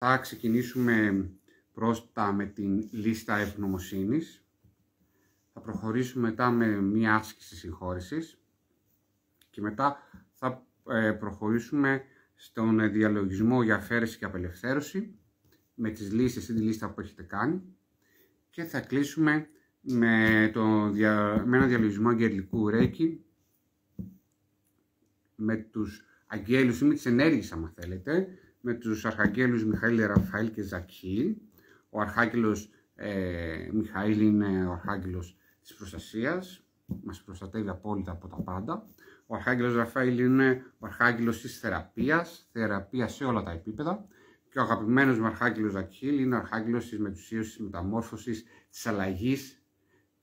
Θα ξεκινήσουμε πρώτα με την λίστα ευγνωμοσύνης. Θα προχωρήσουμε μετά με μία άσκηση συγχώρεσης και μετά θα προχωρήσουμε στον διαλογισμό για αφαίρεση και απελευθέρωση με τις λύσεις ή τη λίστα που έχετε κάνει και θα κλείσουμε με ένα διαλογισμό αγγελικού Ρέικι με τους αγγέλους ή με τις ενέργειες, άμα θέλετε, με τους αρχαγγέλους Μιχαήλ, Ραφαήλ και Ζακχήλ. Ο αρχάγγελος Μιχαήλ είναι ο αρχάγγελος της προστασίας, μας προστατεύει απόλυτα από τα πάντα. Ο αρχάγγελος Ραφαήλ είναι ο αρχάγγελος της θεραπεία σε όλα τα επίπεδα. Και ο αγαπημένος μου αρχάγγελος Ζακχήλ είναι ο αρχάγγελος της μετουσίωσης, της μεταμόρφωσης, της αλλαγής,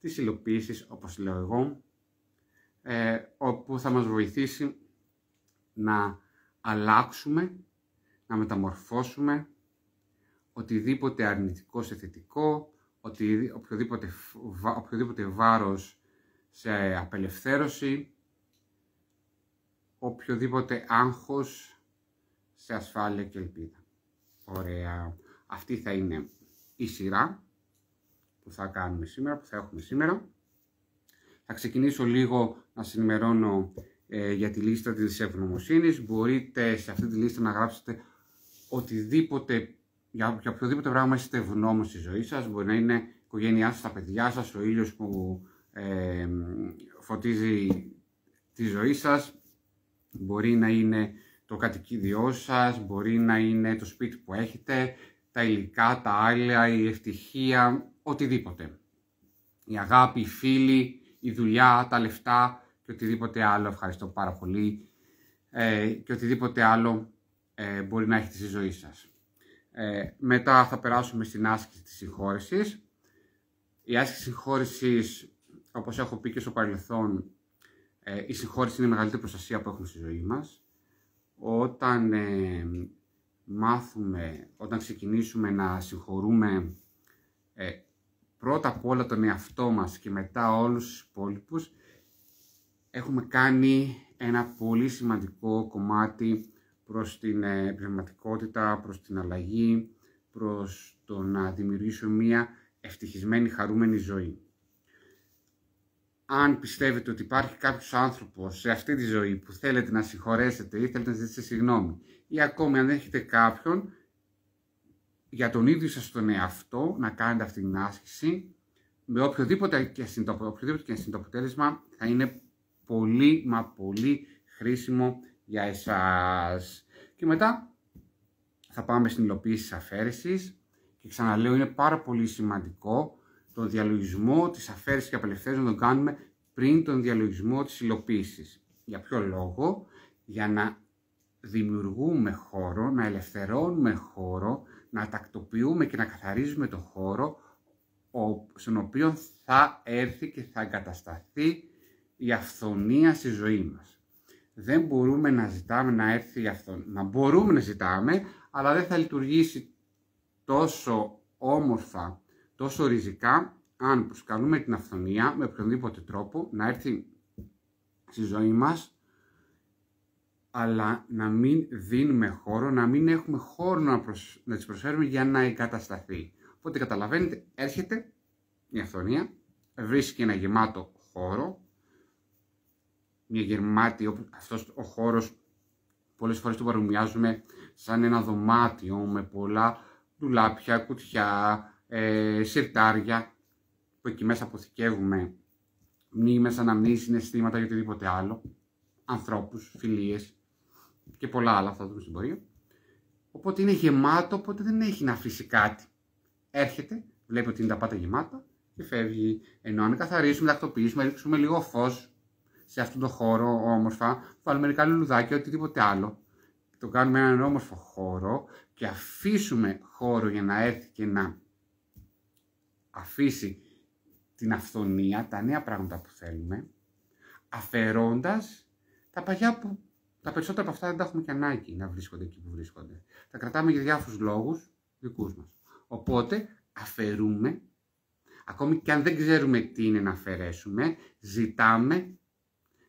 της υλοποίησης, όπως λέω εγώ, όπου θα μας βοηθήσει να αλλάξουμε, να μεταμορφώσουμε οτιδήποτε αρνητικό σε θετικό, οποιοδήποτε βάρος σε απελευθέρωση, οποιοδήποτε άγχος σε ασφάλεια και ελπίδα. Ωραία. Αυτή θα είναι η σειρά που θα κάνουμε σήμερα, που θα έχουμε σήμερα. Θα ξεκινήσω λίγο να σας ενημερώνω για τη λίστα της ευγνωμοσύνης. Μπορείτε σε αυτή τη λίστα να γράψετε οτιδήποτε, για οποιοδήποτε πράγμα είστε ευγνώμων στη ζωή σας. Μπορεί να είναι η οικογένειά σας, τα παιδιά σας, ο ήλιος που φωτίζει τη ζωή σας. Μπορεί να είναι το κατοικίδιό σας, μπορεί να είναι το σπίτι που έχετε, τα υλικά, τα άλλα, η ευτυχία, οτιδήποτε. Η αγάπη, οι φίλοι, η δουλειά, τα λεφτά και οτιδήποτε άλλο. Ευχαριστώ πάρα πολύ. Και οτιδήποτε άλλο μπορεί να έχετε στη ζωή σας. Μετά θα περάσουμε στην άσκηση της συγχώρεσης. Η άσκηση συγχώρεσης, όπως έχω πει και στο παρελθόν, η συγχώρεση είναι η μεγαλύτερη προστασία που έχουμε στη ζωή μας. Όταν όταν ξεκινήσουμε να συγχωρούμε πρώτα απ' όλα τον εαυτό μας και μετά όλους τους υπόλοιπους, έχουμε κάνει ένα πολύ σημαντικό κομμάτι προς την πνευματικότητα, προς την αλλαγή, προς το να δημιουργήσουμε μια ευτυχισμένη, χαρούμενη ζωή. Αν πιστεύετε ότι υπάρχει κάποιος άνθρωπος σε αυτή τη ζωή που θέλετε να συγχωρέσετε ή θέλετε να ζητήσετε συγγνώμη, ή ακόμη αν έχετε κάποιον για τον ίδιο σας τον εαυτό, να κάνετε αυτή την άσκηση, με οποιοδήποτε και αν είναι το αποτέλεσμα, θα είναι πολύ μα πολύ χρήσιμο για εσάς. Και μετά θα πάμε στην υλοποίηση της αφαίρεσης και ξαναλέω, είναι πάρα πολύ σημαντικό τον διαλογισμό της αφαίρεσης και απελευθέρωσης να τον κάνουμε πριν τον διαλογισμό της υλοποίησης. Για ποιο λόγο? Για να δημιουργούμε χώρο, να ελευθερώνουμε χώρο, να τακτοποιούμε και να καθαρίζουμε τον χώρο στον οποίο θα έρθει και θα εγκατασταθεί η αυθονία στη ζωή μας. Δεν μπορούμε να ζητάμε να έρθει η αυθονία. Μα μπορούμε να ζητάμε, αλλά δεν θα λειτουργήσει τόσο όμορφα, τόσο ριζικά, αν προσκαλούμε την αυθονία με οποιονδήποτε τρόπο να έρθει στη ζωή μας, αλλά να μην δίνουμε χώρο, να μην έχουμε χώρο να της προσφέρουμε για να εγκατασταθεί. Οπότε καταλαβαίνετε, έρχεται η αυθονία, βρίσκει ένα γεμάτο χώρο, μια γεμάτη, αυτός ο χώρος πολλές φορές το παρομοιάζουμε σαν ένα δωμάτιο με πολλά ντουλάπια, κουτιά, σιρτάρια, που εκεί μέσα αποθηκεύουμε μνήμες, αναμνήσεις, συναισθήματα ή οτιδήποτε άλλο, ανθρώπους, φιλίες και πολλά άλλα, θα δούμε στην πορεία. Οπότε είναι γεμάτο, οπότε δεν έχει να αφήσει κάτι. Έρχεται, βλέπει ότι είναι τα πάντα γεμάτα και φεύγει. Ενώ αν καθαρίσουμε, τακτοποιήσουμε, ρίξουμε λίγο φως σε αυτόν τον χώρο όμορφα, βάλουμε μερικά λουλουδάκια, οτιδήποτε άλλο, το κάνουμε έναν όμορφο χώρο και αφήσουμε χώρο για να έρθει και να αφήσει την αυθονία, τα νέα πράγματα που θέλουμε, αφαιρώντας τα παλιά που τα περισσότερα από αυτά δεν τα έχουμε και ανάγκη να βρίσκονται εκεί που βρίσκονται. Τα κρατάμε για διάφορους λόγους δικούς μας. Οπότε αφαιρούμε, ακόμη και αν δεν ξέρουμε τι είναι να αφαιρέσουμε, ζητάμε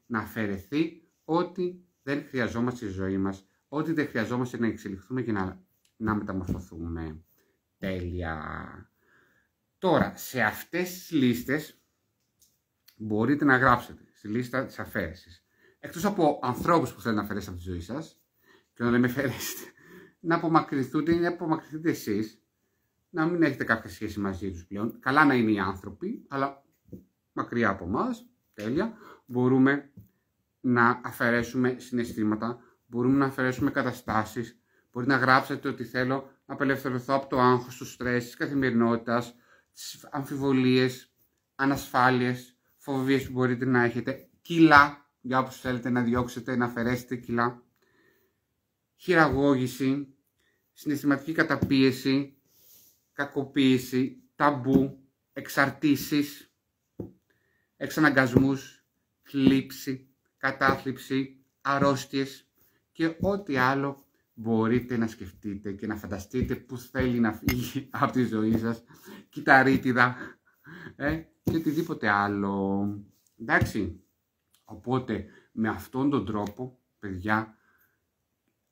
να αφαιρεθεί ό,τι δεν χρειαζόμαστε στη ζωή μας, ό,τι δεν χρειαζόμαστε να εξελιχθούμε και να να μεταμορφωθούμε τέλεια. Τώρα, σε αυτές τις λίστες μπορείτε να γράψετε στη λίστα της αφαίρεσης. Εκτός από ανθρώπους που θέλετε να αφαιρέσετε από τη ζωή σας, και όταν λέμε αφαιρέσετε, να απομακρυνθείτε ή να απομακρυνθείτε εσείς, να μην έχετε κάποια σχέση μαζί τους πλέον. Καλά να είναι οι άνθρωποι, αλλά μακριά από εμάς, τέλεια. Μπορούμε να αφαιρέσουμε συναισθήματα, μπορούμε να αφαιρέσουμε καταστάσεις. Μπορείτε να γράψετε ότι θέλω να απελευθερωθώ από το άγχος, του στρες, της καθημερινότητας, τις αμφιβολίες, ανασφάλειες, φοβίες που μπορείτε να έχετε, κιλά, για όποιους θέλετε να διώξετε, να αφαιρέσετε κιλά, χειραγώγηση, συναισθηματική καταπίεση, κακοποίηση, ταμπού, εξαρτήσεις, εξαναγκασμούς, θλίψη, κατάθλιψη, αρρώστιες και ό,τι άλλο μπορείτε να σκεφτείτε και να φανταστείτε που θέλει να φύγει από τη ζωή σας, κυταρίτιδα και οτιδήποτε άλλο. Εντάξει, οπότε με αυτόν τον τρόπο, παιδιά,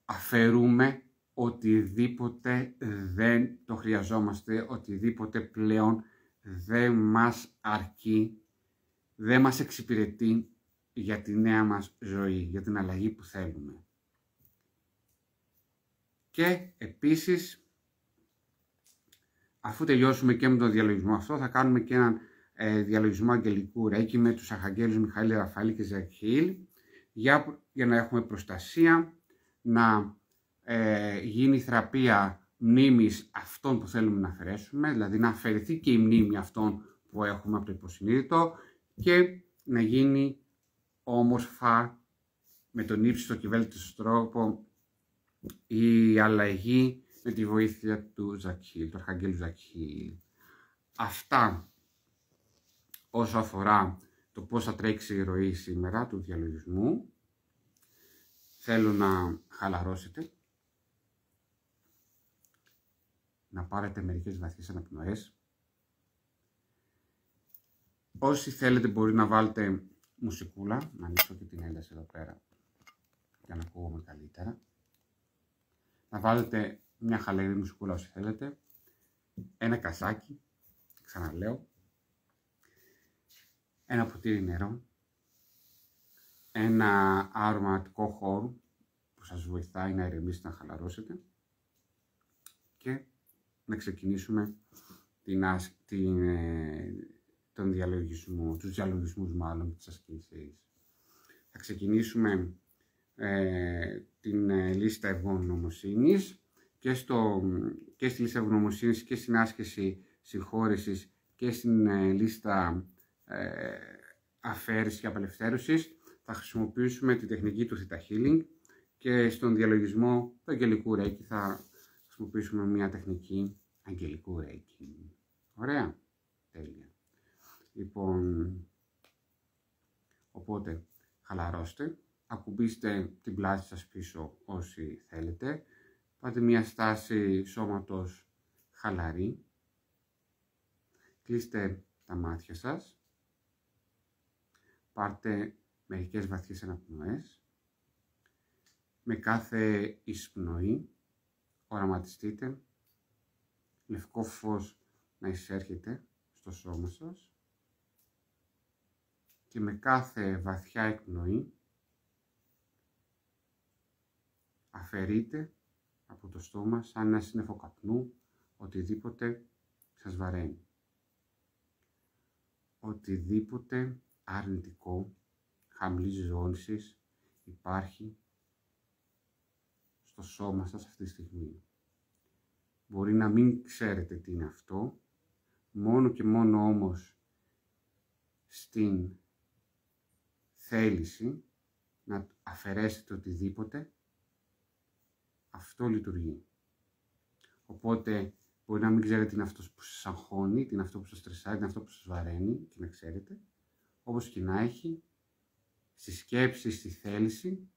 αφαιρούμε οτιδήποτε δεν το χρειαζόμαστε, οτιδήποτε πλέον δεν μας αρκεί, δεν μας εξυπηρετεί για τη νέα μας ζωή, για την αλλαγή που θέλουμε. Και επίσης, αφού τελειώσουμε και με τον διαλογισμό αυτό, θα κάνουμε και έναν διαλογισμό αγγελικού Ρέικι με τους αρχαγγέλους Μιχαήλ, Ραφαήλ και Ζαχιήλ για να έχουμε προστασία, να γίνει θεραπεία μνήμης αυτών που θέλουμε να αφαιρέσουμε, δηλαδή να αφαιρεθεί και η μνήμη αυτών που έχουμε από το υποσυνείδητο και να γίνει όμορφα με τον ύψιστο και βέλτιστο τρόπο η αλλαγή με τη βοήθεια του Ζαχιήλ, του αρχαγγέλου Ζαχιήλ. Αυτά όσο αφορά το πώς θα τρέξει η ροή σήμερα του διαλογισμού. Θέλω να χαλαρώσετε, να πάρετε μερικές βαθιές αναπνοές. Όσοι θέλετε μπορεί να βάλετε μουσικούλα, να ανοίξω και την ένταση εδώ πέρα για να ακούγομαι καλύτερα. Να βάλετε μια χαλαρή μουσικούλα όσοι θέλετε, ένα κασάκι, ξαναλέω, ένα ποτήρι νερό, ένα αρωματικό χώρο που σας βοηθάει να ηρεμήσετε, να χαλαρώσετε και να ξεκινήσουμε τον διαλογισμό, τους διαλογισμούς μάλλον, τις ασκήσεις. Θα ξεκινήσουμε την λίστα ευγνωμοσύνης και στη λίστα ευγνωμοσύνης και στην άσκηση συγχώρεσης και στην λίστα αφαίρεσης και απελευθέρωσης θα χρησιμοποιήσουμε τη τεχνική του Theta Healing και στον διαλογισμό του αγγελικού Reiki θα χρησιμοποιήσουμε μια τεχνική αγγελικού Reiki. Ωραία, τέλεια. Λοιπόν, οπότε χαλαρώστε, ακουμπήστε την πλάτη σας πίσω όσοι θέλετε, πάτε μια στάση σώματος χαλαρή, κλείστε τα μάτια σας, πάρτε μερικές βαθιές αναπνοές, με κάθε εισπνοή οραματιστείτε λευκό φως να εισέρχεται στο σώμα σας και με κάθε βαθιά εκπνοή αφαιρείτε από το στόμα σαν ένα σύννεφο καπνού οτιδήποτε σας βαραίνει. Οτιδήποτε αρνητικό, χαμηλής ζώνησης υπάρχει στο σώμα σας αυτή τη στιγμή. Μπορεί να μην ξέρετε τι είναι αυτό, μόνο και μόνο όμως στην θέληση να αφαιρέσετε οτιδήποτε, αυτό λειτουργεί. Οπότε μπορεί να μην ξέρετε τι είναι αυτό που σας αγχώνει, τι είναι αυτό που σας στρεσάρει, τι είναι αυτό που σας βαραίνει και να ξέρετε, όπως και να έχει, στη σκέψη, στη θέληση,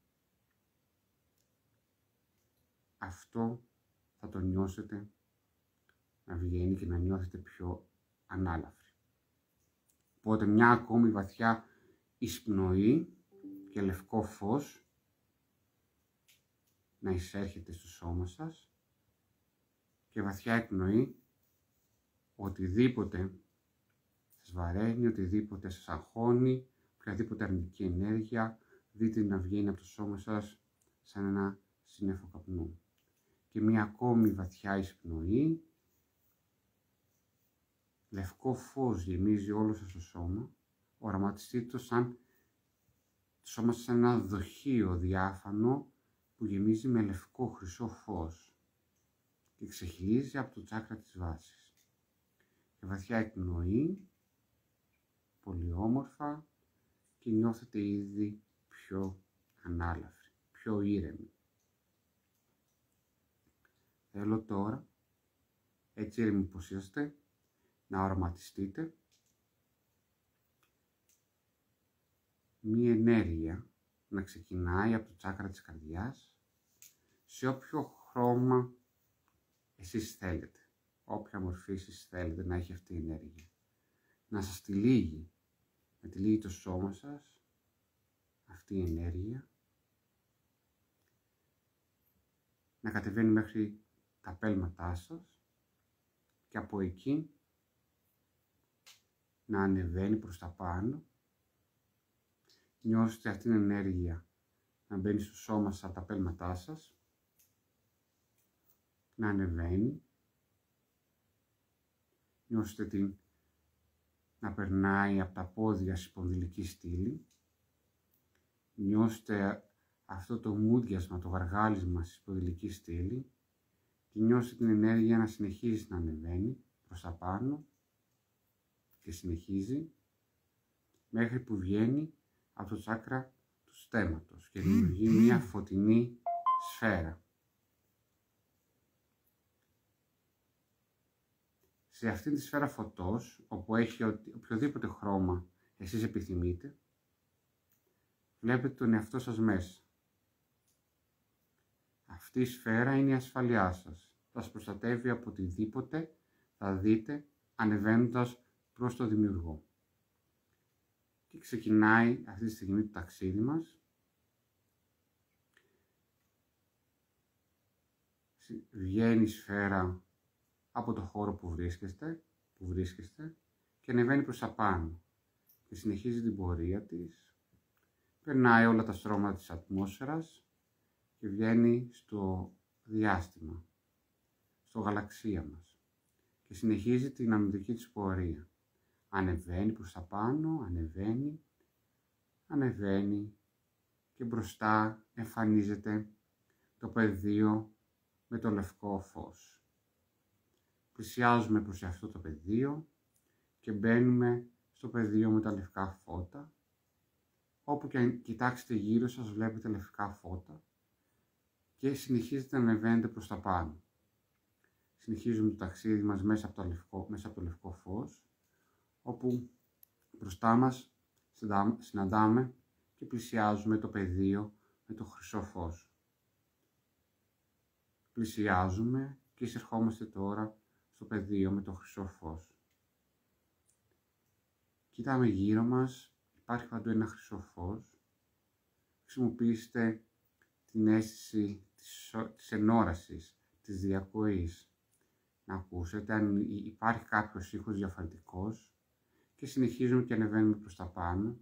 αυτό θα το νιώσετε να βγαίνει και να νιώθετε πιο ανάλαφροι. Οπότε μια ακόμη βαθιά εισπνοή και λευκό φως να εισέρχεται στο σώμα σας και βαθιά εκπνοή, οτιδήποτε σας βαραίνει, οτιδήποτε σας αγχώνει, οποιαδήποτε αρνητική ενέργεια, δείτε να βγαίνει από το σώμα σας σαν ένα σύννεφο καπνού. Και μία ακόμη βαθιά εισπνοή, λευκό φως γεμίζει όλο σας το σώμα, οραματιστείτε το σώμα σαν ένα δοχείο διάφανο που γεμίζει με λευκό χρυσό φως και ξεχυλίζει από το τσάκρα της βάσης. Και βαθιά εκπνοή, πολύ όμορφα, και νιώθετε ήδη πιο ανάλαφροι, πιο ήρεμοι. Θέλω τώρα, έτσι ήρεμοι πως είστε, να οραματιστείτε μία ενέργεια να ξεκινάει από το τσάκρα της καρδιάς σε όποιο χρώμα εσείς θέλετε, όποια μορφή εσείς θέλετε να έχει αυτή η ενέργεια. Να σας τυλίγει, να τυλίγει το σώμα σας αυτή η ενέργεια, να κατεβαίνει μέχρι τα πέλματά σας και από εκεί να ανεβαίνει προς τα πάνω. Νιώστε αυτήν την ενέργεια να μπαίνει στο σώμα σας από τα πέλματά σας, να ανεβαίνει. Νιώστε την να περνάει από τα πόδια στη σπονδυλική στήλη. Νιώστε αυτό το μούδιασμα, το γαργάλισμα στη σπονδυλική στήλη και νιώστε την ενέργεια να συνεχίζει να ανεβαίνει προς τα πάνω και συνεχίζει μέχρι που βγαίνει από το τσάκρα του στέματος και δημιουργεί μια φωτεινή σφαίρα. Σε αυτήν τη σφαίρα φωτός, όπου έχει οποιοδήποτε χρώμα εσείς επιθυμείτε, βλέπετε τον εαυτό σας μέσα. Αυτή η σφαίρα είναι η ασφαλειά σας. Θα σας προστατεύει από οτιδήποτε θα δείτε ανεβαίνοντας προς το δημιουργό. Και ξεκινάει αυτή τη στιγμή το ταξίδι μας. Βγαίνει η σφαίρα από το χώρο που βρίσκεστε και ανεβαίνει προς τα πάνω και συνεχίζει την πορεία της, περνάει όλα τα στρώματα της ατμόσφαιρας και βγαίνει στο διάστημα, στο γαλαξία μας και συνεχίζει την ανωδική της πορεία. Ανεβαίνει προς τα πάνω, ανεβαίνει και μπροστά εμφανίζεται το πεδίο με το λευκό φως. Πλησιάζουμε προς αυτό το πεδίο και μπαίνουμε στο πεδίο με τα λευκά φώτα. Όπου και αν κοιτάξετε γύρω σας βλέπετε λευκά φώτα και συνεχίζετε να ανεβαίνετε προς τα πάνω. Συνεχίζουμε το ταξίδι μας μέσα από το λευκό φως, όπου μπροστά μας συναντάμε και πλησιάζουμε το πεδίο με το χρυσό φως. Πλησιάζουμε και εισερχόμαστε τώρα στο πεδίο με το χρυσό φως. Κοιτάμε γύρω μας, υπάρχει παντού ένα χρυσό φως. Χρησιμοποιήστε την αίσθηση της ενόρασης, της διακοής. Να ακούσετε αν υπάρχει κάποιος ήχος διαφορετικός και συνεχίζουμε και ανεβαίνουμε προς τα πάνω.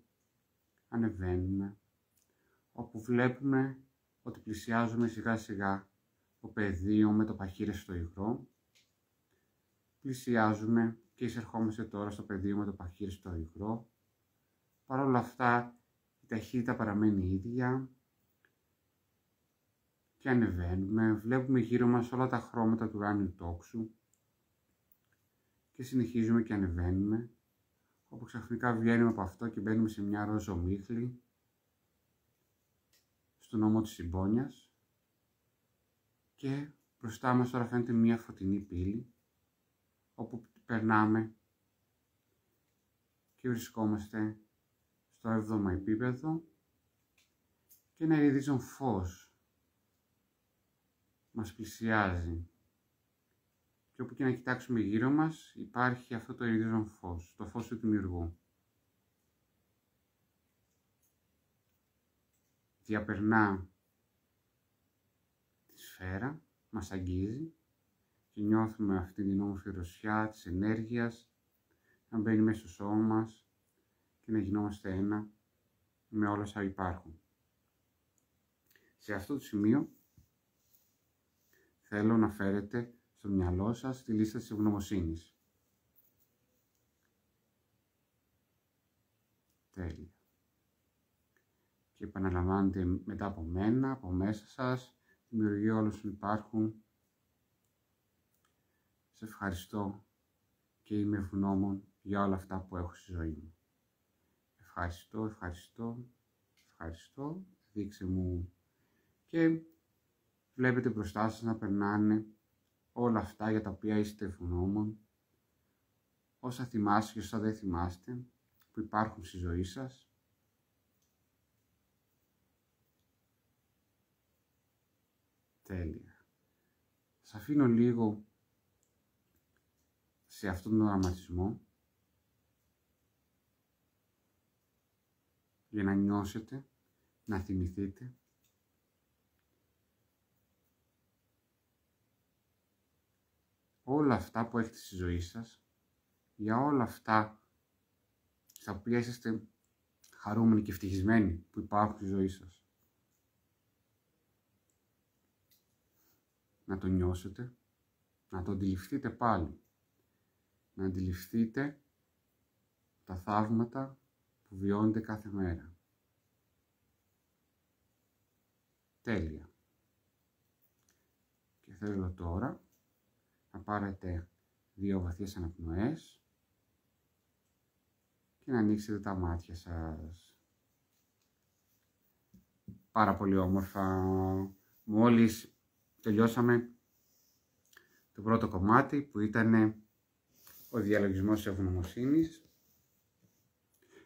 Ανεβαίνουμε, όπου βλέπουμε ότι πλησιάζουμε σιγά σιγά το πεδίο με το παχύρεστο υγρό. Πλησιάζουμε και εισερχόμαστε τώρα στο πεδίο με το παχύρεστο υγρό. Παρ' όλα αυτά η ταχύτητα παραμένει ίδια και ανεβαίνουμε, βλέπουμε γύρω μας όλα τα χρώματα του ουράνιου τόξου και συνεχίζουμε και ανεβαίνουμε, όπου ξαφνικά βγαίνουμε από αυτό και μπαίνουμε σε μια ροζ ομίχλη στον ώμο της Συμπόνιας και μπροστά μας τώρα φαίνεται μια φωτεινή πύλη, όπου περνάμε και βρισκόμαστε στο 7ο επίπεδο και ένα ηριδίζον φως μας πλησιάζει και όπου και να κοιτάξουμε γύρω μας υπάρχει αυτό το ηριδίζον φως, το φως του δημιουργού. Διαπερνά τη σφαίρα, μας αγγίζει και νιώθουμε αυτή την όμορφη ρωσιά της ενέργειας να μπαίνει μέσα στο σώμα μας και να γινόμαστε ένα με όλα όσα υπάρχουν. Σε αυτό το σημείο θέλω να φέρετε στο μυαλό σας τη λίστα της ευγνωμοσύνης. Τέλεια. Και επαναλαμβάνετε μετά από μένα, από μέσα σας, δημιουργεί όλους που υπάρχουν. Σε ευχαριστώ και είμαι ευγνώμων για όλα αυτά που έχω στη ζωή μου. Ευχαριστώ, ευχαριστώ, ευχαριστώ. Δείξε μου. Και βλέπετε μπροστά σας να περνάνε όλα αυτά για τα οποία είστε ευγνώμων, όσα θυμάστε και όσα δεν θυμάστε, που υπάρχουν στη ζωή σας. Τέλεια. Σας αφήνω λίγο σε αυτόν τον οραματισμό για να νιώσετε, να θυμηθείτε όλα αυτά που έχετε στη ζωή σας, για όλα αυτά στα οποία είσαστε χαρούμενοι και ευτυχισμένοι που υπάρχουν στη ζωή σας. Να το νιώσετε, να το αντιληφθείτε πάλι, να αντιληφθείτε τα θαύματα που βιώνετε κάθε μέρα. Τέλεια. Και θέλω τώρα να πάρετε 2 βαθιές αναπνοές και να ανοίξετε τα μάτια σας. Πάρα πολύ όμορφα. Μόλις τελειώσαμε το πρώτο κομμάτι που ήταν ο διαλογισμός της ευγνωμοσύνης.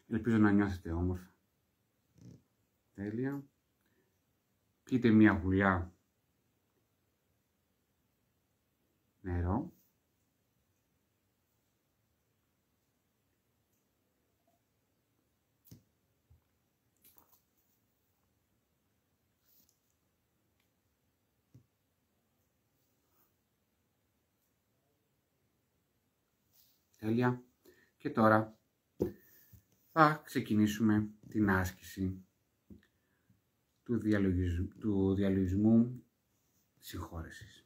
Ελπίζω να νιώθετε όμορφα. Τέλεια. Πείτε μία γουλιά νερό. Τέλεια. Και τώρα θα ξεκινήσουμε την άσκηση του διαλογισμού συγχώρεσης.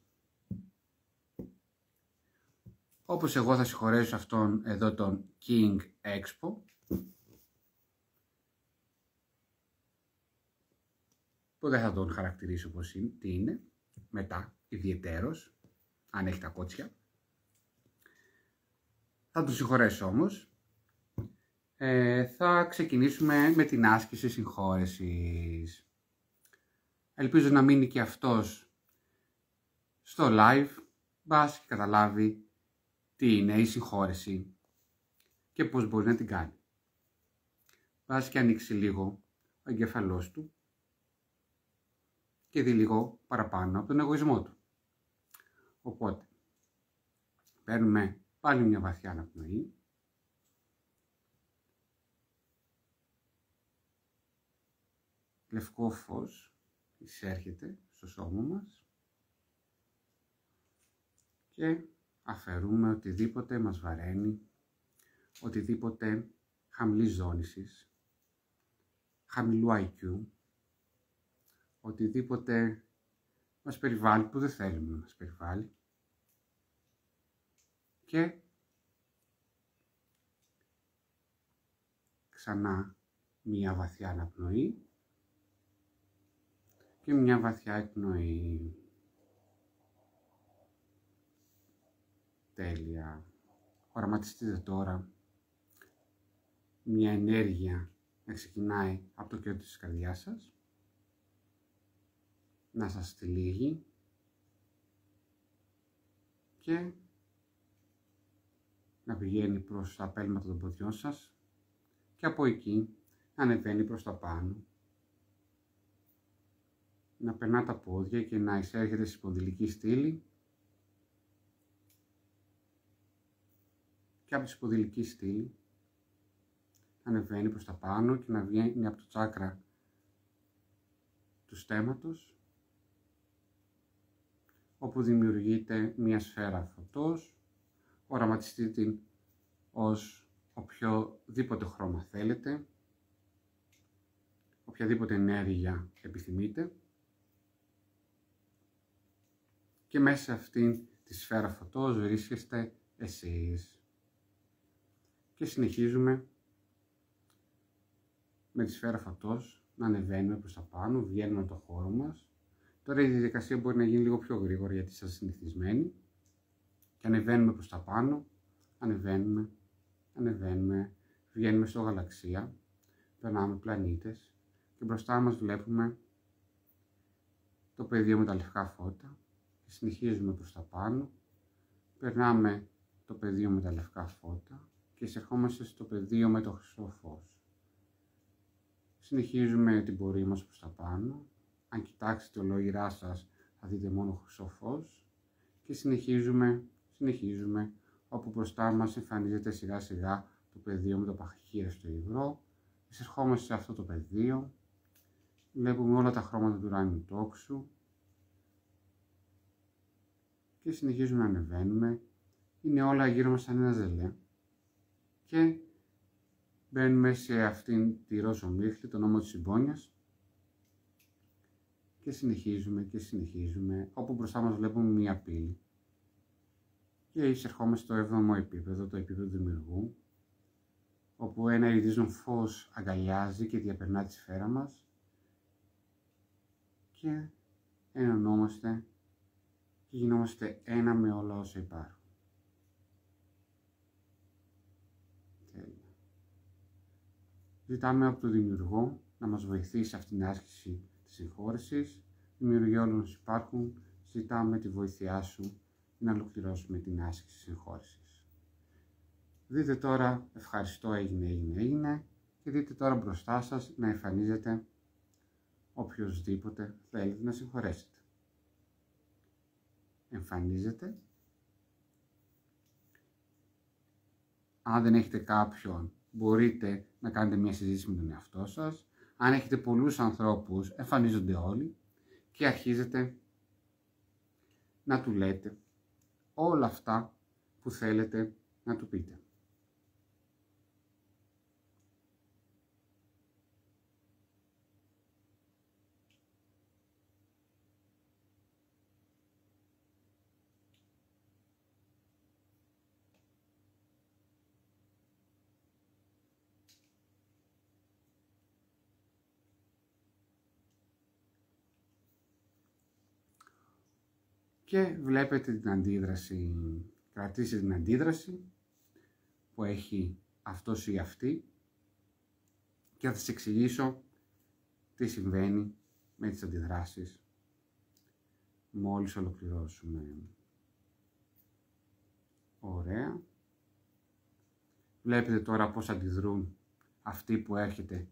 Όπως εγώ θα συγχωρέσω αυτόν εδώ τον King Expo, που δεν θα τον χαρακτηρίσω πως είναι, τι είναι, μετά, ιδιαιτέρως, αν έχει τα κότσια. Θα τον συγχωρέσω όμως. Θα ξεκινήσουμε με την άσκηση συγχώρεσης. Ελπίζω να μείνει και αυτός στο live, μπας και καταλάβει τι είναι η συγχώρεση και πώς μπορεί να την κάνει. Μπας και ανοίξει λίγο ο εγκέφαλός του και δει λίγο παραπάνω από τον εγωισμό του. Οπότε, παίρνουμε πάλι μια βαθιά αναπνοή. Λευκό φως εισέρχεται στο σώμα μας και αφαιρούμε οτιδήποτε μας βαραίνει, οτιδήποτε χαμηλής ζώνησης, χαμηλού IQ, οτιδήποτε μας περιβάλλει που δεν θέλουμε να μας περιβάλλει. Και ξανά μία βαθιά αναπνοή και μια βαθιά εκπνοή. Τέλεια. Οραματιστείτε τώρα μια ενέργεια να ξεκινάει από το κέντρο της καρδιάς σας, να σας τυλίγει και να πηγαίνει προς τα πέλματα των ποδιών σας και από εκεί να ανεβαίνει προς τα πάνω, να περνά τα πόδια και να εισέρχεται στη σπονδυλική στήλη και από τη σπονδυλική στήλη να ανεβαίνει προς τα πάνω και να βγαίνει από το τσάκρα του στέματος όπου δημιουργείται μία σφαίρα φωτός. Οραματιστείτε την ως οποιοδήποτε χρώμα θέλετε, οποιαδήποτε ενέργεια επιθυμείτε, και μέσα σε αυτήν τη σφαίρα φωτός βρίσκεστε εσείς. Και συνεχίζουμε με τη σφαίρα φωτός να ανεβαίνουμε προς τα πάνω, βγαίνουμε από το χώρο μας. Τώρα η διαδικασία μπορεί να γίνει λίγο πιο γρήγορα γιατί είστε συνηθισμένοι. Και ανεβαίνουμε προς τα πάνω, ανεβαίνουμε, βγαίνουμε στο γαλαξία, περνάμε πλανήτες και μπροστά μας βλέπουμε το πεδίο με τα λευκά φώτα και συνεχίζουμε προς τα πάνω, περνάμε το πεδίο με τα λευκά φώτα και εισερχόμαστε στο πεδίο με το χρυσό φως. Συνεχίζουμε την πορεία μας προς τα πάνω. Αν κοιτάξετε ολόιρά σας θα δείτε μόνο χρυσό φως και συνεχίζουμε όπου μπροστά μας εμφανίζεται σιγά σιγά το πεδίο με το παχύχιαστο υγρό. Εισερχόμαστε σε αυτό το πεδίο, βλέπουμε όλα τα χρώματα του ουράνιου τόξου και συνεχίζουμε να ανεβαίνουμε. Είναι όλα γύρω μας σαν ένα ζελέ και μπαίνουμε σε αυτήν τη ροζ ομίχλη, τον ώμο της συμπόνιας, και συνεχίζουμε, όπου μπροστά μας βλέπουμε μία πύλη και εισερχόμαστε στο 7ο επίπεδο, το επίπεδο του δημιουργού, όπου ένα ειριδίζον φως αγκαλιάζει και διαπερνά τη σφαίρα μας και ενωνόμαστε και γινόμαστε ένα με όλα όσα υπάρχουν. Ζητάμε από τον Δημιουργό να μας βοηθήσει σε αυτήν την άσκηση της συγχώρεσης. Δημιουργοί όλων όσοι υπάρχουν, ζητάμε τη βοήθειά σου να ολοκληρώσουμε την άσκηση της συγχώρεσης. Δείτε τώρα, ευχαριστώ, έγινε και δείτε τώρα μπροστά σας να εμφανίζεται οποιοσδήποτε θέλετε να συγχωρέσετε. Εμφανίζεται. Αν δεν έχετε κάποιον, μπορείτε να κάνετε μια συζήτηση με τον εαυτό σας. Αν έχετε πολλούς ανθρώπους, εμφανίζονται όλοι και αρχίζετε να του λέτε όλα αυτά που θέλετε να του πείτε. Και βλέπετε την αντίδραση, κρατήστε την αντίδραση που έχει αυτός ή αυτή και θα σας εξηγήσω τι συμβαίνει με τις αντιδράσεις μόλις ολοκληρώσουμε. Ωραία. Βλέπετε τώρα πώς αντιδρούν αυτοί που έχετε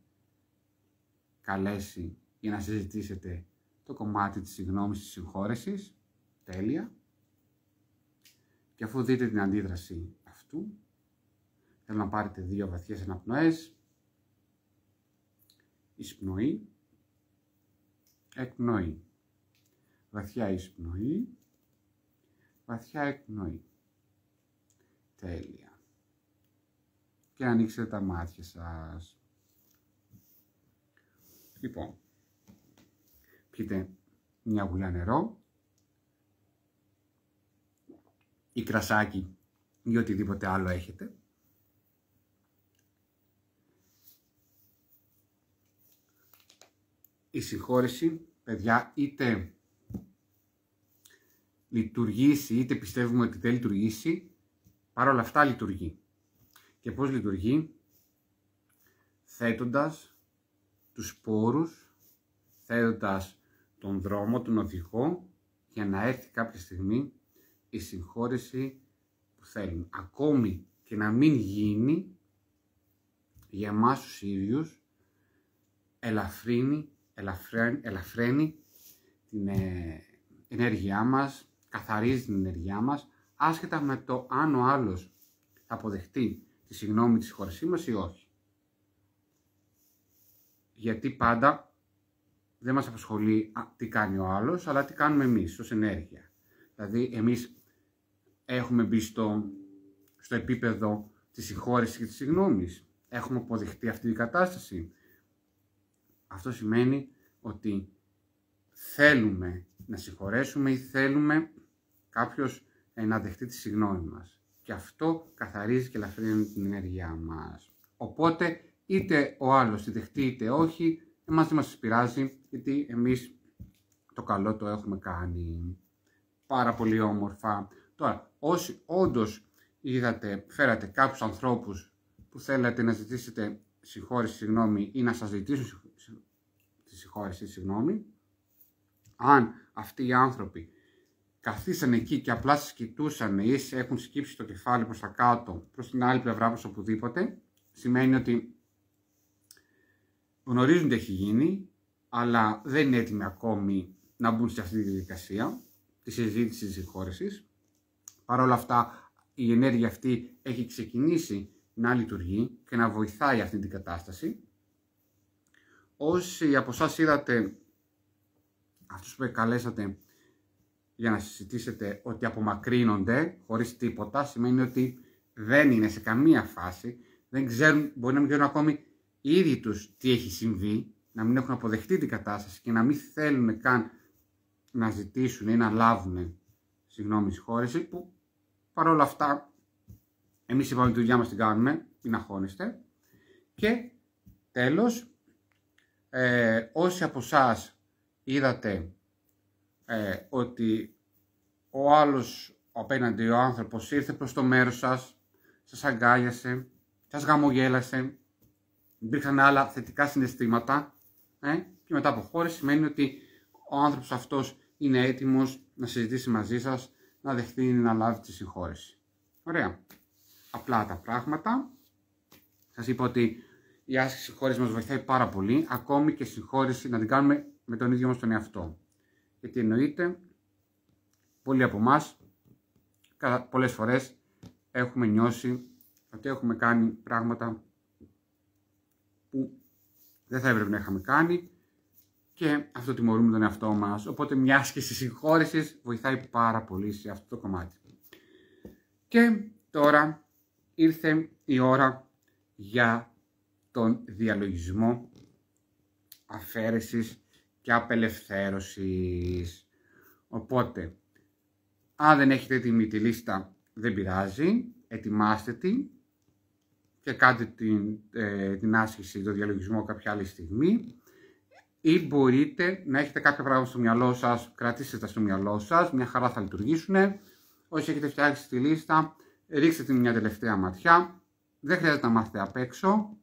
καλέσει για να συζητήσετε το κομμάτι της συγγνώμης, της συγχώρεσης. Τέλεια. Και αφού δείτε την αντίδραση αυτού, θέλω να πάρετε 2 βαθιές αναπνοές. Εισπνοή, εκπνοή. Βαθιά εισπνοή, βαθιά εκπνοή. Τέλεια. Και ανοίξτε τα μάτια σας. Λοιπόν, πιείτε μια γουλιά νερό ή κρασάκι ή οτιδήποτε άλλο έχετε. Η συγχώρεση, παιδιά, είτε λειτουργήσει είτε πιστεύουμε ότι δεν λειτουργήσει, παρόλα αυτά λειτουργεί. Και πώς λειτουργεί? Θέτοντας τους σπόρους, θέτοντας τον δρόμο, τον οδηγό, για να έρθει κάποια στιγμή η συγχώρεση που θέλουν. Ακόμη και να μην γίνει, για εμάς τους ίδιους, ελαφραίνει την ενέργειά μας, καθαρίζει την ενέργειά μας, άσχετα με το αν ο άλλος θα αποδεχτεί τη συγγνώμη της συγχώρεσή μας ή όχι. Γιατί πάντα δεν μας απασχολεί τι κάνει ο άλλος, αλλά τι κάνουμε εμείς ως ενέργεια. Δηλαδή εμείς έχουμε μπει στο επίπεδο της συγχώρεσης και της συγγνώμης. Έχουμε αποδεχτεί αυτή την κατάσταση. Αυτό σημαίνει ότι θέλουμε να συγχωρέσουμε ή θέλουμε κάποιος να δεχτεί τη συγγνώμη μας. Και αυτό καθαρίζει και ελαφρύνει την ενέργειά μας. Οπότε είτε ο άλλος τη δεχτεί είτε όχι, εμάς δεν μας πειράζει, γιατί εμείς το καλό το έχουμε κάνει. Πάρα πολύ όμορφα. Τώρα, όσοι όντως φέρατε κάποιους ανθρώπους που θέλετε να ζητήσετε συγχώρεση, συγγνώμη, ή να σας ζητήσουν τη συγχώρεση, συγγνώμη, αν αυτοί οι άνθρωποι καθίσαν εκεί και απλά σας κοιτούσαν ή έχουν σκύψει το κεφάλι προς τα κάτω, προς την άλλη πλευρά, προς οπουδήποτε, σημαίνει ότι γνωρίζουν τι έχει γίνει, αλλά δεν είναι έτοιμοι ακόμη να μπουν σε αυτή τη διαδικασία τη συζήτηση της συγχώρεσης. Παρ' όλα αυτά, η ενέργεια αυτή έχει ξεκινήσει να λειτουργεί και να βοηθάει αυτή την κατάσταση. Όσοι από εσάς είδατε αυτούς που καλέσατε για να συζητήσετε ότι απομακρύνονται χωρίς τίποτα, σημαίνει ότι δεν είναι σε καμία φάση, δεν ξέρουν, μπορεί να μην ξέρουν ακόμη οι ίδιοι τους τι έχει συμβεί, να μην έχουν αποδεχτεί την κατάσταση και να μην θέλουν καν να ζητήσουν ή να λάβουν συγχώρεση, που παρόλα αυτά εμείς είπαμε τη δουλειά μας την κάνουμε, μην αγχώνεστε. Και τέλος, όσοι από εσάς είδατε ότι ο άλλος απέναντι ο άνθρωπος ήρθε προς το μέρος σας, σας αγκάλιασε, σας γαμογέλασε, υπήρχαν άλλα θετικά συναισθήματα και μετά αποχώρησε, σημαίνει ότι ο άνθρωπος αυτός είναι έτοιμος να συζητήσει μαζί σας, να δεχτεί να λάβει τη συγχώρεση. Ωραία. Απλά τα πράγματα. Σας είπα ότι η άσκηση συγχώρεσης μας βοηθάει πάρα πολύ, ακόμη και συγχώρεση να την κάνουμε με τον ίδιο μας τον εαυτό. Γιατί εννοείται, πολλοί από εμάς, πολλές φορές έχουμε νιώσει ότι έχουμε κάνει πράγματα που δεν θα έπρεπε να είχαμε κάνει και αυτό τιμωρούμε τον εαυτό μας. Οπότε μια άσκηση συγχώρεσης βοηθάει πάρα πολύ σε αυτό το κομμάτι. Και τώρα ήρθε η ώρα για τον διαλογισμό αφαίρεσης και απελευθέρωσης. Οπότε, αν δεν έχετε έτοιμη τη λίστα, δεν πειράζει, ετοιμάστε τη και κάντε την άσκηση, το διαλογισμό κάποια άλλη στιγμή, ή μπορείτε να έχετε κάποια πράγματα στο μυαλό σας, κρατήστε τα στο μυαλό σας, μια χαρά θα λειτουργήσουν. Όσοι έχετε φτιάξει τη λίστα, ρίξτε την μια τελευταία ματιά, δεν χρειάζεται να μάθετε απ' έξω,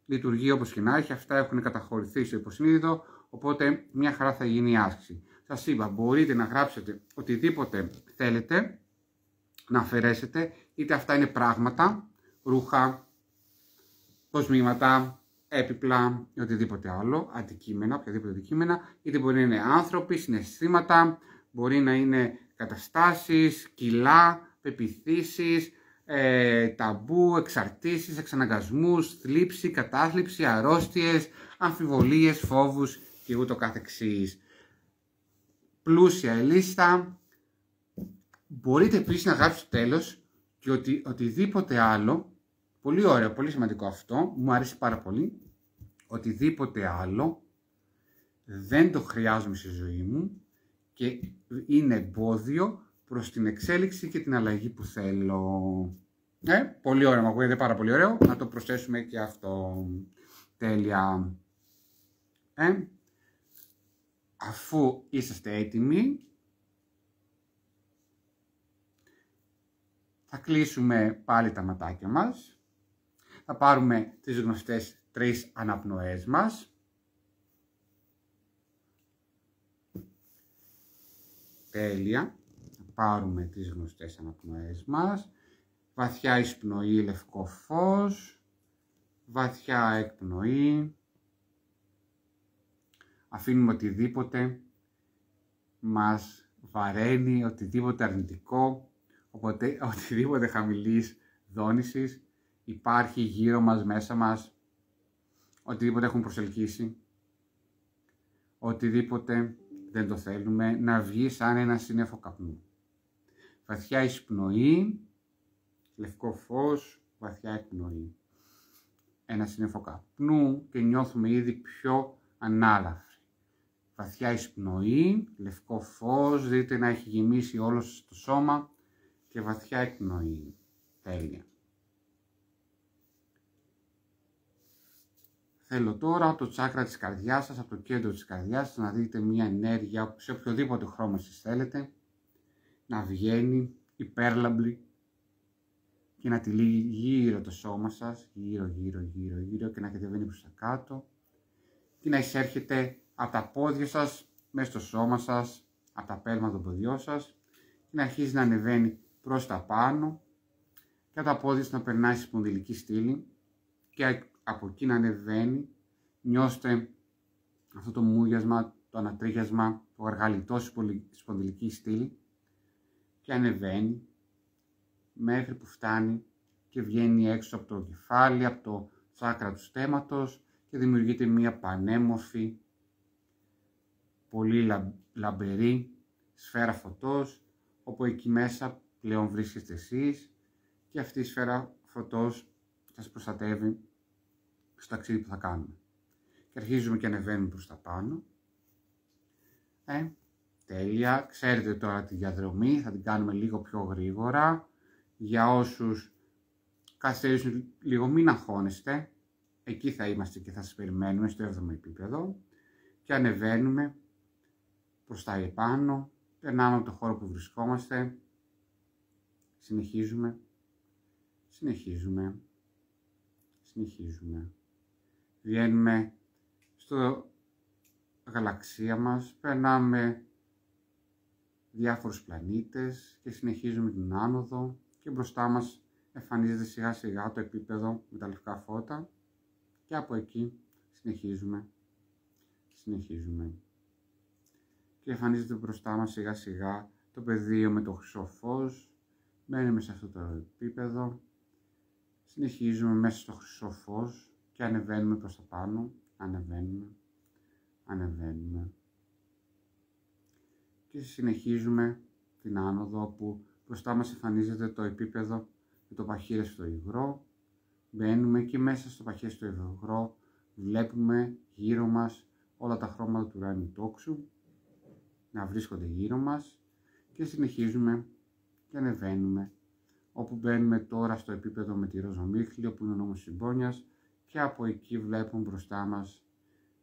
λειτουργεί όπως και να έχει, αυτά έχουν καταχωρηθεί στο υποσυνείδητο, οπότε μια χαρά θα γίνει η άσκηση. Σας είπα, μπορείτε να γράψετε οτιδήποτε θέλετε να αφαιρέσετε, είτε αυτά είναι πράγματα, ρούχα, κοσμήματα, έπιπλα ή οτιδήποτε άλλο, αντικείμενα, οποιαδήποτε αντικείμενα, είτε μπορεί να είναι άνθρωποι, συναισθήματα, μπορεί να είναι καταστάσεις, κιλά, πεποιθήσεις, ταμπού, εξαρτήσεις, εξαναγκασμούς, θλίψη, κατάθλιψη, αρρώστιες, αμφιβολίες, φόβους και ούτω καθεξής. Πλούσια η λίστα. Μπορείτε επίσης να γράψετε τέλος και οτιδήποτε άλλο, πολύ ωραίο, πολύ σημαντικό αυτό, μου αρέσει πάρα πολύ, οτιδήποτε άλλο δεν το χρειάζομαι στη ζωή μου και είναι εμπόδιο προς την εξέλιξη και την αλλαγή που θέλω. Πολύ ωραίο, μου ακούγεται πάρα πολύ ωραίο, να το προσθέσουμε και αυτό. Τέλεια. Αφού είσαστε έτοιμοι, θα κλείσουμε πάλι τα ματάκια μας, θα πάρουμε τις γνωστές 3 αναπνοές μας. Τέλεια. Θα πάρουμε τις γνωστές αναπνοές μας. Βαθιά εισπνοή, λευκό φως. Βαθιά εκπνοή. Αφήνουμε οτιδήποτε μας βαραίνει, οτιδήποτε αρνητικό, οτιδήποτε χαμηλής δόνησης υπάρχει γύρω μας, μέσα μας, οτιδήποτε έχουμε προσελκύσει, οτιδήποτε δεν το θέλουμε, να βγει σαν ένα σύννεφο καπνού. βαθιά εισπνοή, λευκό φως, βαθιά εκπνοή. Ένα σύννεφο καπνού και νιώθουμε ήδη πιο ανάλαφροι. Βαθιά εισπνοή, λευκό φως, δείτε να έχει γεμίσει όλο το σώμα και βαθιά εκπνοή. Τέλεια. Θέλω τώρα από το τσάκρα της καρδιάς σας, από το κέντρο της καρδιάς σας, να δείτε μια ενέργεια σε οποιοδήποτε χρώμα εσείς θέλετε, να βγαίνει υπέρλαμπρη και να τυλίγει γύρω το σώμα σας, γύρω και να κατεβαίνει προς τα κάτω και να εισέρχεται από τα πόδια σας μέσα στο σώμα σας, από τα πέλματα των ποδιών σας και να αρχίζει να ανεβαίνει προς τα πάνω και από τα πόδια σας να περνάει στη σπονδυλική στήλη και από εκεί να ανεβαίνει. Νιώστε αυτό το μούγιασμα, το ανατρίχιασμα, το γαργαλιτό στη σπονδυλική στήλη και ανεβαίνει μέχρι που φτάνει και βγαίνει έξω από το κεφάλι, από το τσάκρα του στέματος και δημιουργείται μια πανέμορφη, πολύ λαμπερή σφαίρα φωτός, όπου εκεί μέσα πλέον βρίσκεστε εσείς και αυτή η σφαίρα φωτός θα σας προστατεύει στο ταξίδι που θα κάνουμε. Και αρχίζουμε και ανεβαίνουμε προς τα πάνω. Τέλεια. Ξέρετε τώρα τη διαδρομή, θα την κάνουμε λίγο πιο γρήγορα. Για όσους καθυστερήσουν λίγο, μην αγχώνεστε. Εκεί θα είμαστε και θα σας περιμένουμε στο 7ο επίπεδο. Και ανεβαίνουμε προς τα επάνω. Περνάμε από το χώρο που βρισκόμαστε. Συνεχίζουμε. Βγαίνουμε στο γαλαξία μας, περνάμε διάφορους πλανήτες και συνεχίζουμε την άνοδο και μπροστά μας εμφανίζεται σιγά σιγά το επίπεδο με τα λευκά φώτα και από εκεί συνεχίζουμε και εμφανίζεται μπροστά μας σιγά σιγά το πεδίο με το χρυσό φως. Μένουμε σε αυτό το επίπεδο, συνεχίζουμε μέσα στο χρυσό φως και ανεβαίνουμε προς τα πάνω, ανεβαίνουμε και συνεχίζουμε την άνοδο που μπροστά μας εμφανίζεται το επίπεδο με το παχύρεστο υγρό. Μπαίνουμε και μέσα στο παχύρεστο υγρό βλέπουμε γύρω μας όλα τα χρώματα του ουράνιου τόξου να βρίσκονται γύρω μας και συνεχίζουμε και ανεβαίνουμε, όπου μπαίνουμε τώρα στο επίπεδο με τη ροζομίχλιο που είναι ο νόμος συμπόνιας και από εκεί βλέπουμε μπροστά μας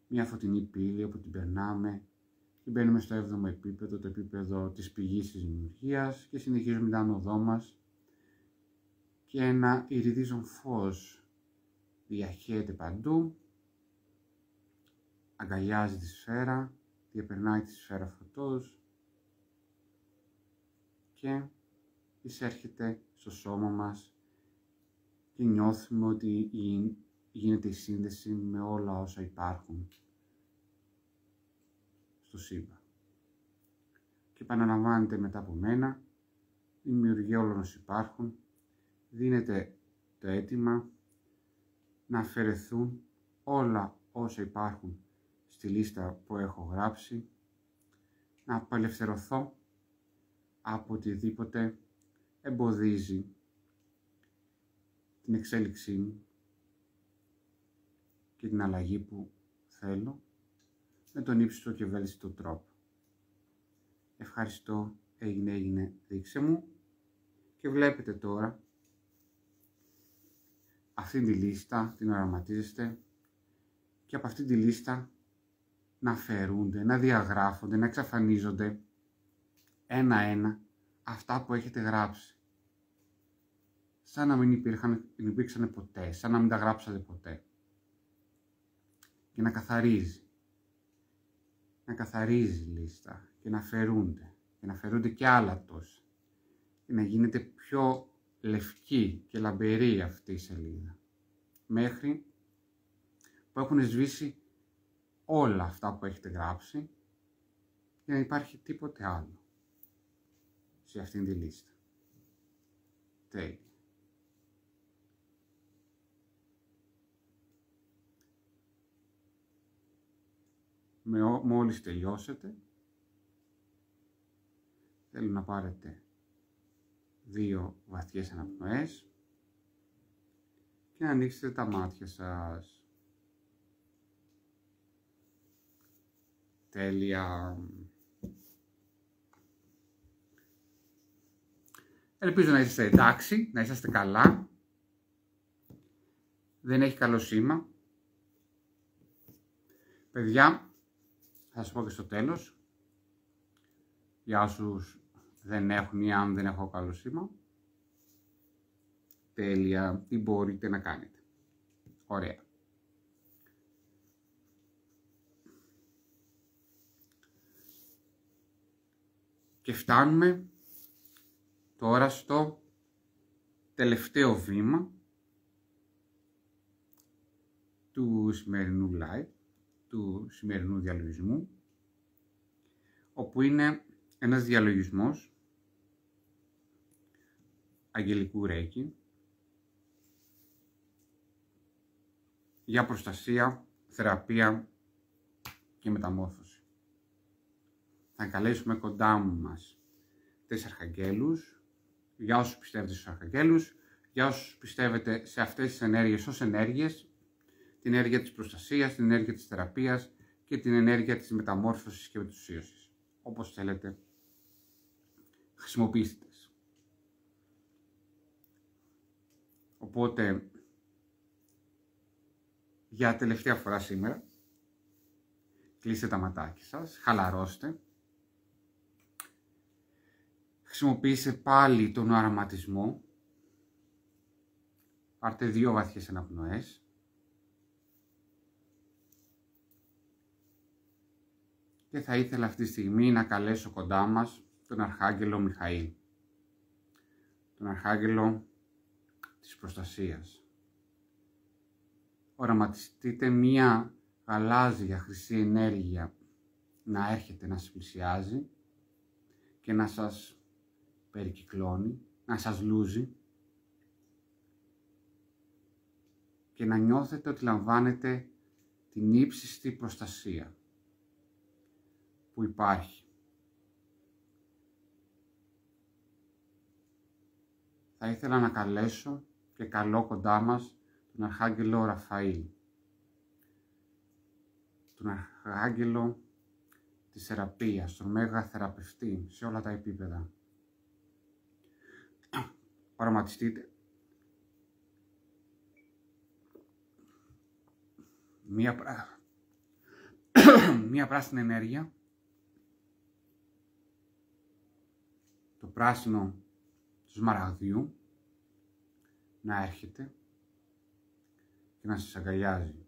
μια φωτεινή πύλη όπου την περνάμε και μπαίνουμε στο 7ο επίπεδο, το επίπεδο της πηγής της δημιουργίας και συνεχίζουμε την άνοδό μας και ένα ηριδίζον φως διαχέεται παντού, αγκαλιάζει τη σφαίρα, διαπερνάει τη σφαίρα φωτός και εισέρχεται στο σώμα μας και νιώθουμε ότι γίνεται η σύνδεση με όλα όσα υπάρχουν στο σύμπαν. Και επαναλαμβάνεται μετά από μένα, η δημιουργία όλων όσων υπάρχουν, δίνεται το αίτημα να αφαιρεθούν όλα όσα υπάρχουν στη λίστα που έχω γράψει, να απελευθερωθώ από οτιδήποτε εμποδίζει την εξέλιξή μου και την αλλαγή που θέλω με τον ύψιστο και ευέλικτο τρόπο. Ευχαριστώ, έγινε, δείξε μου και βλέπετε τώρα αυτή τη λίστα, την οραματίζεστε και από αυτή τη λίστα να αφαιρούνται, να διαγράφονται, να εξαφανίζονται ένα-ένα αυτά που έχετε γράψει. Σαν να μην υπήρξαν ποτέ, σαν να μην τα γράψατε ποτέ. Και να καθαρίζει. Να καθαρίζει η λίστα και να αφαιρούνται. Και να αφαιρούνται και άλλα τόσα. Και να γίνεται πιο λευκή και λαμπερή αυτή η σελίδα. Μέχρι που έχουν σβήσει όλα αυτά που έχετε γράψει και να υπάρχει τίποτε άλλο σε αυτήν τη λίστα. Τέλεια. Μόλις τελειώσετε, θέλω να πάρετε 2 βαθιές αναπνοές και να ανοίξετε τα μάτια σας. Τέλεια. Ελπίζω να είσαστε εντάξει, να είσαστε καλά. Δεν έχει καλό σήμα. Παιδιά, θα σας πω και στο τέλος, για όσους δεν έχουν ή αν δεν έχω καλό σήμα, τέλεια, τι μπορείτε να κάνετε. Ωραία. Και φτάνουμε τώρα στο τελευταίο βήμα του σημερινού live, του σημερινού διαλογισμού, όπου είναι ένας διαλογισμός αγγελικού Ρέικι για προστασία, θεραπεία και μεταμόρφωση. Θα καλέσουμε κοντά μας 4 αρχαγγέλους, για όσους πιστεύετε στους αρχαγγέλους, για όσους πιστεύετε σε αυτές τις ενέργειες ως ενέργειες, την ενέργεια της προστασίας, την ενέργεια της θεραπείας και την ενέργεια της μεταμόρφωσης και μετουσίωσης. Όπως θέλετε, χρησιμοποιήστε τις. Οπότε, για τελευταία φορά σήμερα, κλείστε τα ματάκια σας, χαλαρώστε. Χρησιμοποιήστε πάλι τον οραματισμό. Πάρτε 2 βαθιές αναπνοές. Και θα ήθελα αυτή τη στιγμή να καλέσω κοντά μας τον Αρχάγγελο Μιχαήλ. Τον Αρχάγγελο της προστασίας. Οραματιστείτε μία γαλάζια χρυσή ενέργεια να έρχεται να σας πλησιάζει και να σας περικυκλώνει, να σας λούζει και να νιώθετε ότι λαμβάνετε την ύψιστη προστασία που υπάρχει. Θα ήθελα να καλέσω και καλώ κοντά μας τον Αρχάγγελο Ραφαήλ, τον Αρχάγγελο της θεραπείας, τον Μέγα Θεραπευτή σε όλα τα επίπεδα. Οραματιστείτε μία πράσινη ενέργεια, το πράσινο του σμαραγδιού, να έρχεται και να σας αγκαλιάζει.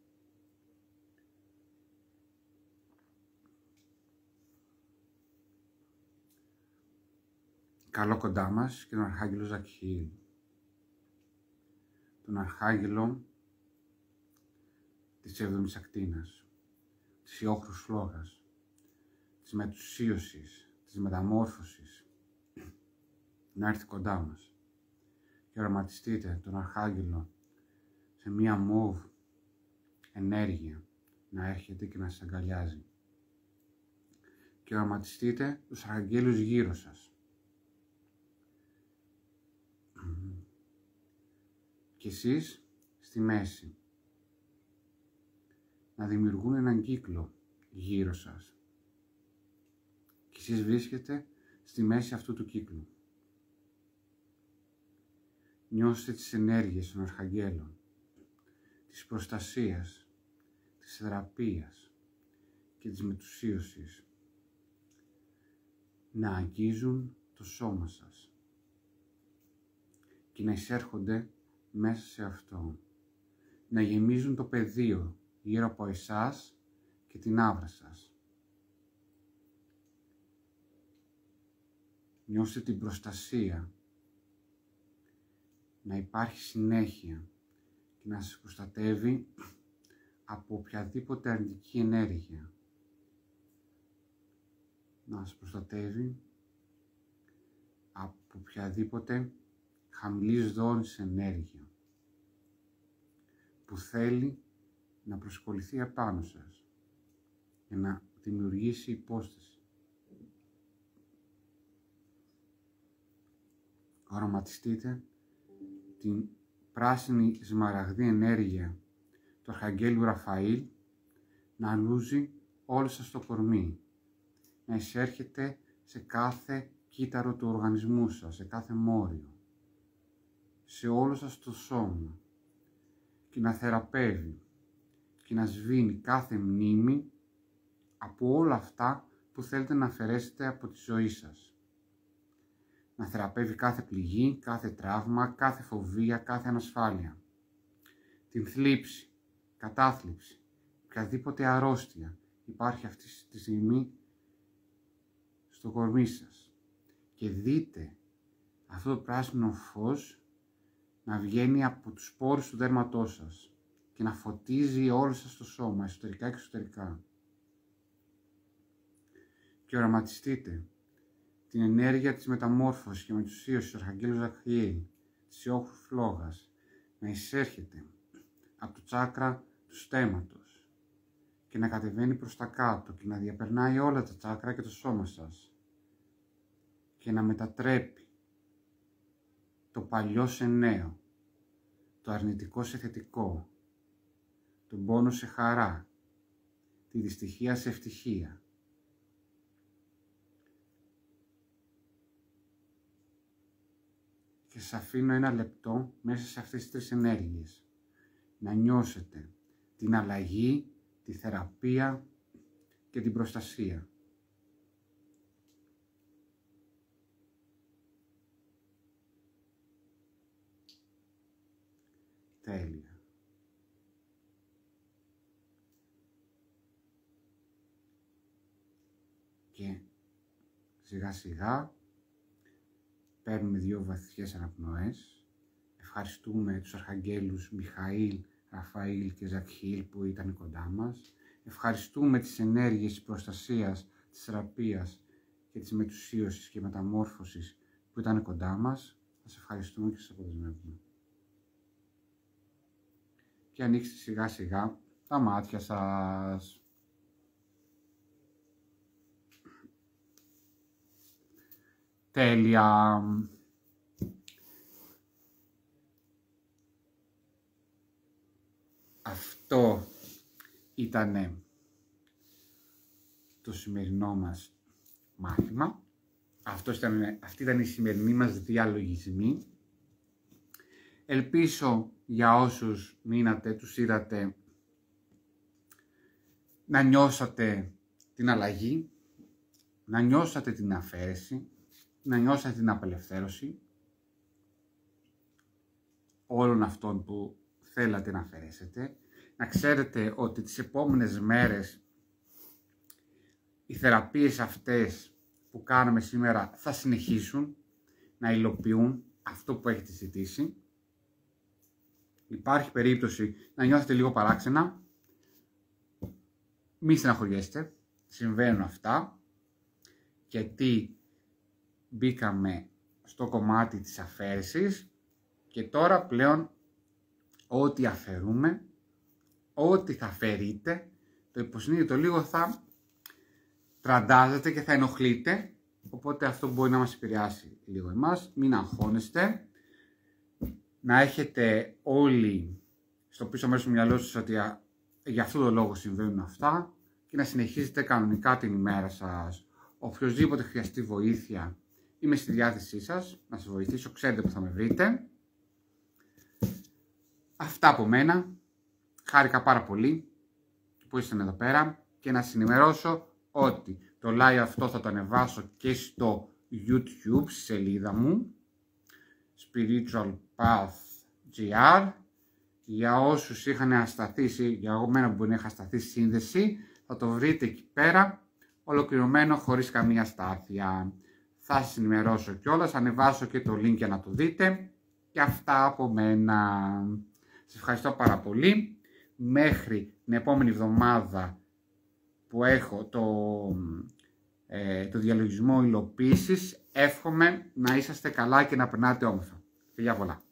Καλώ κοντά μας και τον Αρχάγγελο Ζακχιήλ, τον Αρχάγγελο της 7ης ακτίνας, της ιόχρους φλόγας, της μετουσίωσης, της μεταμόρφωσης, να έρθει κοντά μας. Και οραματιστείτε τον Αρχάγγελο σε μία μοβ ενέργεια να έρχεται και να σας αγκαλιάζει. Και οραματιστείτε τους αρχαγγέλους γύρω σας. Και εσείς στη μέση. Να δημιουργούν έναν κύκλο γύρω σας. Και εσείς βρίσκετε στη μέση αυτού του κύκλου. Νιώστε τις ενέργειες των αρχαγγέλων, της προστασίας, της θεραπείας και της μετουσίωσης να αγγίζουν το σώμα σας και να εισέρχονται μέσα σε αυτό, να γεμίζουν το πεδίο γύρω από εσάς και την άβρα σας. Νιώστε την προστασία, να υπάρχει συνέχεια και να σας προστατεύει από οποιαδήποτε αρνητική ενέργεια. Να σας προστατεύει από οποιαδήποτε χαμηλής δόνησης ενέργεια που θέλει να προσκοληθεί απάνω σας και να δημιουργήσει υπόσταση. Οραματιστείτε την πράσινη σμαραγδή ενέργεια του Αρχαγγέλου Ραφαήλ να λούζει όλο σας το κορμί, να εισέρχεται σε κάθε κύτταρο του οργανισμού σας, σε κάθε μόριο, σε όλο σας το σώμα και να θεραπεύει και να σβήνει κάθε μνήμη από όλα αυτά που θέλετε να αφαιρέσετε από τη ζωή σας. Να θεραπεύει κάθε πληγή, κάθε τραύμα, κάθε φοβία, κάθε ανασφάλεια. Την θλίψη, κατάθλιψη, οποιαδήποτε αρρώστια υπάρχει αυτή τη στιγμή στο κορμί σας. Και δείτε αυτό το πράσινο φως να βγαίνει από τους πόρους του δέρματός σας και να φωτίζει όλο σας το σώμα, εσωτερικά και εξωτερικά. Και οραματιστείτε την ενέργεια της μεταμόρφωσης και μετουσίωσης του Αρχαγγέλου Ζαχριήλ, της ιόχου φλόγας, να εισέρχεται από το τσάκρα του στέματος και να κατεβαίνει προς τα κάτω και να διαπερνάει όλα τα τσάκρα και το σώμα σας και να μετατρέπει το παλιό σε νέο, το αρνητικό σε θετικό, τον πόνο σε χαρά, τη δυστυχία σε ευτυχία. Και σας αφήνω 1 λεπτό μέσα σε αυτές τις 3 ενέργειες να νιώσετε την αλλαγή, τη θεραπεία και την προστασία. Τέλεια. Και σιγά σιγά παίρνουμε 2 βαθιές αναπνοές. Ευχαριστούμε τους Αρχαγγέλους Μιχαήλ, Ραφαήλ και Ζαχιήλ που ήταν κοντά μας. Ευχαριστούμε τις ενέργειες της προστασίας, της θεραπείας και της μετουσίωσης και μεταμόρφωσης που ήταν κοντά μας. Σας ευχαριστούμε και σας αποδεσμεύουμε. Και ανοίξτε σιγά σιγά τα μάτια σας. Τέλεια. Αυτό ήταν το σημερινό μας μάθημα. Αυτή ήταν η σημερινή μας διαλογισμή. Ελπίζω για όσους μείνατε, τους είδατε, να νιώσατε την αλλαγή, να νιώσατε την αφαίρεση, να νιώσατε την απελευθέρωση όλων αυτών που θέλατε να αφαιρέσετε. Να ξέρετε ότι τις επόμενες μέρες οι θεραπείες αυτές που κάναμε σήμερα θα συνεχίσουν να υλοποιούν αυτό που έχετε ζητήσει. Υπάρχει περίπτωση να νιώθετε λίγο παράξενα. Μη στεναχωριέστε, συμβαίνουν αυτά, γιατί μπήκαμε στο κομμάτι της αφαίρεσης και τώρα πλέον ό,τι αφαιρούμε, ό,τι θα αφαιρείτε, το υποσυνείδητο λίγο θα τραντάζετε και θα ενοχλείτε, οπότε αυτό μπορεί να μας επηρεάσει λίγο εμάς. Μην αγχώνεστε, να έχετε όλοι στο πίσω μέρος του μυαλό σας ότι για αυτόν τον λόγο συμβαίνουν αυτά και να συνεχίζετε κανονικά την ημέρα σας. Οποιοςδήποτε χρειαστεί βοήθεια, είμαι στη διάθεσή σας να σας βοηθήσω, ξέρετε που θα με βρείτε. Αυτά από μένα. Χάρηκα πάρα πολύ που ήσασταν εδώ πέρα και να σας ενημερώσω ότι το live αυτό θα το ανεβάσω και στο YouTube, στη σελίδα μου Spiritual Path GR. Για όσους είχαν ασταθεί, για μένα που μπορεί να είχα σταθεί σύνδεση, θα το βρείτε εκεί πέρα ολοκληρωμένο χωρίς καμία στάθεια. Θα σας ενημερώσω κιόλας, ανεβάσω και το link για να το δείτε. Και αυτά από μένα. Σας ευχαριστώ πάρα πολύ. Μέχρι την επόμενη εβδομάδα που έχω το διαλογισμό υλοποίησης, εύχομαι να είσαστε καλά και να περνάτε όμορφα. Φιλιά πολλά.